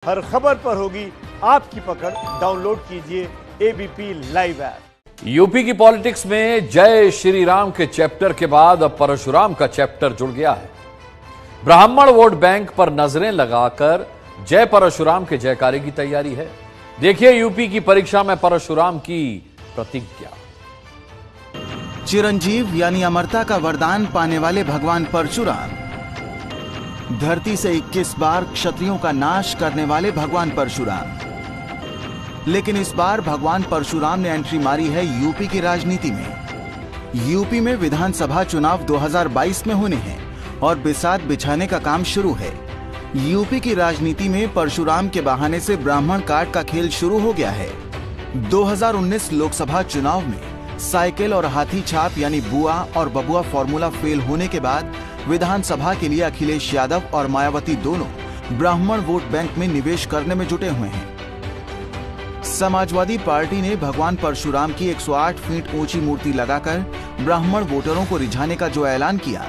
हर खबर पर होगी आपकी पकड़। डाउनलोड कीजिए एबीपी लाइव ऐप। यूपी की पॉलिटिक्स में जय श्री राम के चैप्टर के बाद अब परशुराम का चैप्टर जुड़ गया है। ब्राह्मण वोट बैंक पर नजरें लगाकर जय परशुराम के जयकारे की तैयारी है। देखिए यूपी की परीक्षा में परशुराम की प्रतिज्ञा। चिरंजीव यानी अमरता का वरदान पाने वाले भगवान परशुराम, धरती से 21 बार क्षत्रियों का नाश करने वाले भगवान परशुराम। लेकिन इस बार भगवान परशुराम ने एंट्री मारी है यूपी की राजनीति में। यूपी में विधानसभा चुनाव 2022 में होने हैं और बिसात बिछाने का काम शुरू है। यूपी की राजनीति में परशुराम के बहाने से ब्राह्मण काट का खेल शुरू हो गया है। 2019 लोकसभा चुनाव में साइकिल और हाथी छाप यानी बुआ और बबुआ फॉर्मूला फेल होने के बाद विधानसभा के लिए अखिलेश यादव और मायावती दोनों ब्राह्मण वोट बैंक में निवेश करने में जुटे हुए हैं। समाजवादी पार्टी ने भगवान परशुराम की 108 फीट ऊंची मूर्ति लगाकर ब्राह्मण वोटरों को रिझाने का जो ऐलान किया,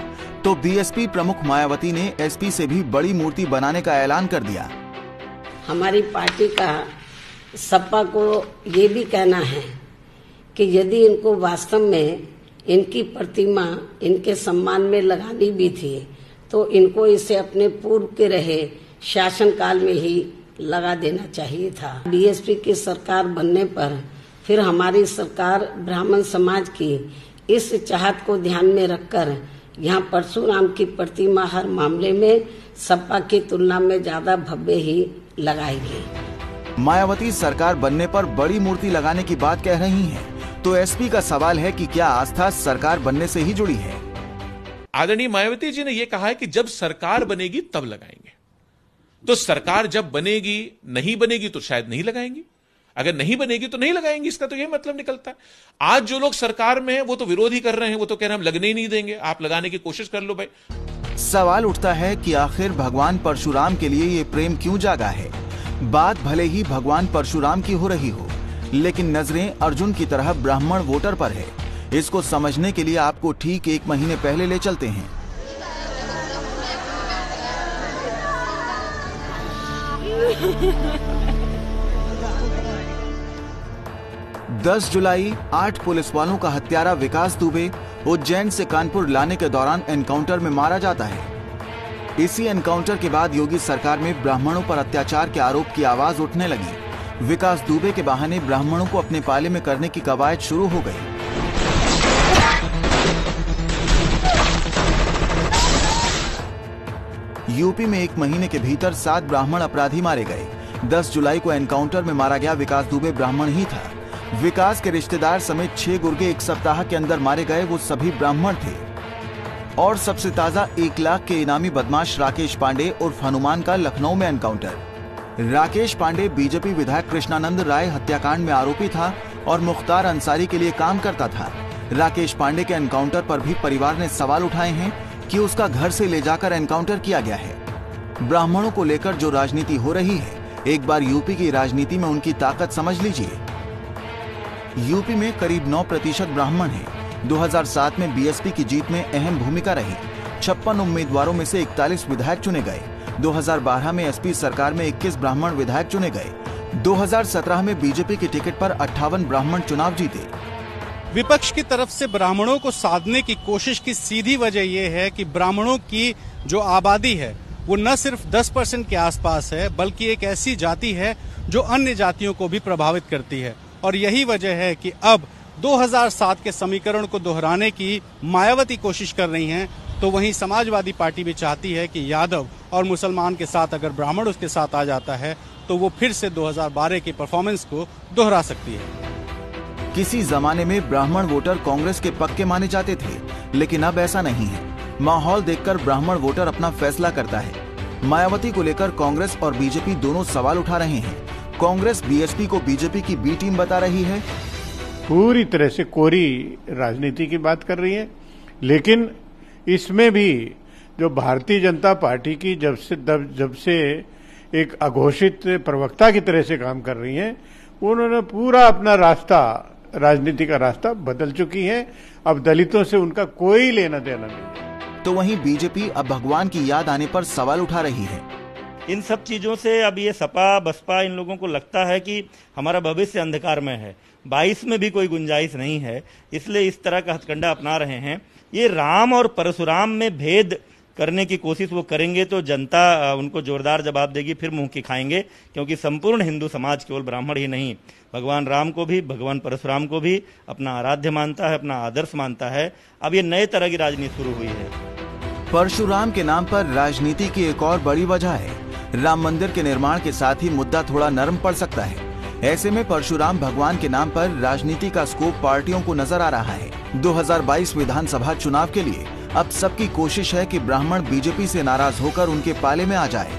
तो बीएसपी प्रमुख मायावती ने एसपी से भी बड़ी मूर्ति बनाने का ऐलान कर दिया। हमारी पार्टी का सपा को ये भी कहना है कि यदि इनको वास्तव में इनकी प्रतिमा इनके सम्मान में लगानी भी थी तो इनको इसे अपने पूर्व के रहे शासनकाल में ही लगा देना चाहिए था। बीएसपी की सरकार बनने पर फिर हमारी सरकार ब्राह्मण समाज की इस चाहत को ध्यान में रखकर यहाँ परशुराम की प्रतिमा हर मामले में सपा की तुलना में ज्यादा भव्य ही लगाएगी। मायावती सरकार बनने पर बड़ी मूर्ति लगाने की बात कह रही हैं, तो एसपी का सवाल है कि क्या आस्था सरकार बनने से ही जुड़ी है। आदरणीय मायावती जी ने यह कहा है कि जब सरकार बनेगी तब लगाएंगे। तो सरकार जब बनेगी, नहीं बनेगी तो शायद नहीं लगाएंगी। अगर नहीं बनेगी तो नहीं लगाएंगी, इसका तो यह मतलब निकलता है। आज जो लोग सरकार में हैं वो तो विरोध ही कर रहे हैं, वो तो कह रहे हैं हम लगने ही नहीं देंगे, आप लगाने की कोशिश कर लो भाई। सवाल उठता है कि आखिर भगवान परशुराम के लिए ये प्रेम क्यों जागा है। बात भले ही भगवान परशुराम की हो रही हो, लेकिन नजरें अर्जुन की तरह ब्राह्मण वोटर पर है। इसको समझने के लिए आपको ठीक 1 महीने पहले ले चलते हैं। दस जुलाई 8 पुलिस वालों का हत्यारा विकास दुबे उज्जैन से कानपुर लाने के दौरान एनकाउंटर में मारा जाता है। इसी एनकाउंटर के बाद योगी सरकार में ब्राह्मणों पर अत्याचार के आरोप की आवाज उठने लगी। विकास दुबे के बहाने ब्राह्मणों को अपने पाले में करने की कवायद शुरू हो गई। यूपी में 1 महीने के भीतर 7 ब्राह्मण अपराधी मारे गए। 10 जुलाई को एनकाउंटर में मारा गया विकास दुबे ब्राह्मण ही था। विकास के रिश्तेदार समेत 6 गुर्गे 1 सप्ताह के अंदर मारे गए, वो सभी ब्राह्मण थे। और सबसे ताजा 1 लाख के इनामी बदमाश राकेश पांडे उर्फ हनुमान का लखनऊ में एनकाउंटर। राकेश पांडे बीजेपी विधायक कृष्णानंद राय हत्याकांड में आरोपी था और मुख्तार अंसारी के लिए काम करता था। राकेश पांडे के एनकाउंटर पर भी परिवार ने सवाल उठाए हैं कि उसका घर से ले जाकर एनकाउंटर किया गया है। ब्राह्मणों को लेकर जो राजनीति हो रही है, एक बार यूपी की राजनीति में उनकी ताकत समझ लीजिए। यूपी में करीब 9% ब्राह्मण हैं। 2007 में बीएसपी की जीत में अहम भूमिका रही। 56 उम्मीदवारों में से 41 विधायक चुने गए। 2012 में एसपी सरकार में 21 ब्राह्मण विधायक चुने गए। 2017 में बीजेपी की टिकट पर 58 ब्राह्मण चुनाव जीते। विपक्ष की तरफ से ब्राह्मणों को साधने की कोशिश की सीधी वजह यह है कि ब्राह्मणों की जो आबादी है वो न सिर्फ 10% के आसपास है, बल्कि एक ऐसी जाति है जो अन्य जातियों को भी प्रभावित करती है। और यही वजह है कि अब 2007 के समीकरण को दोहराने की मायावती कोशिश कर रही हैं, तो वहीं समाजवादी पार्टी भी चाहती है कि यादव और मुसलमान के साथ अगर ब्राह्मण उसके साथ आ जाता है तो वो फिर से 2012 की परफॉर्मेंस को दोहरा सकती है। किसी जमाने में ब्राह्मण वोटर कांग्रेस के पक्के माने जाते थे, लेकिन अब ऐसा नहीं है। माहौल देखकर ब्राह्मण वोटर अपना फैसला करता है। मायावती को लेकर कांग्रेस और बीजेपी दोनों सवाल उठा रहे हैं। कांग्रेस बीएसपी को बीजेपी की बी टीम बता रही है। पूरी तरह से कोरी राजनीति की बात कर रही है, लेकिन इसमें भी जो भारतीय जनता पार्टी की जब से एक अघोषित प्रवक्ता की तरह से काम कर रही है, उन्होंने पूरा अपना रास्ता, राजनीति का रास्ता बदल चुकी है। अब दलितों से उनका कोई लेना देना नहीं है। तो वहीं बीजेपी अब भगवान की याद आने पर सवाल उठा रही है। इन सब चीजों से अब ये सपा बसपा इन लोगों को लगता है कि हमारा भविष्य अंधकार में है, 22 में भी कोई गुंजाइश नहीं है, इसलिए इस तरह का हथकंडा अपना रहे हैं। ये राम और परशुराम में भेद करने की कोशिश वो करेंगे तो जनता उनको जोरदार जवाब देगी, फिर मुंह की खाएंगे, क्योंकि संपूर्ण हिंदू समाज केवल ब्राह्मण ही नहीं, भगवान राम को भी, भगवान परशुराम को भी अपना आराध्य मानता है, अपना आदर्श मानता है। अब ये नए तरह की राजनीति शुरू हुई है। परशुराम के नाम पर राजनीति की एक और बड़ी वजह है, राम मंदिर के निर्माण के साथ ही मुद्दा थोड़ा नरम पड़ सकता है। ऐसे में परशुराम भगवान के नाम पर राजनीति का स्कोप पार्टियों को नजर आ रहा है। 2022 विधानसभा चुनाव के लिए अब सबकी कोशिश है कि ब्राह्मण बीजेपी से नाराज होकर उनके पाले में आ जाए।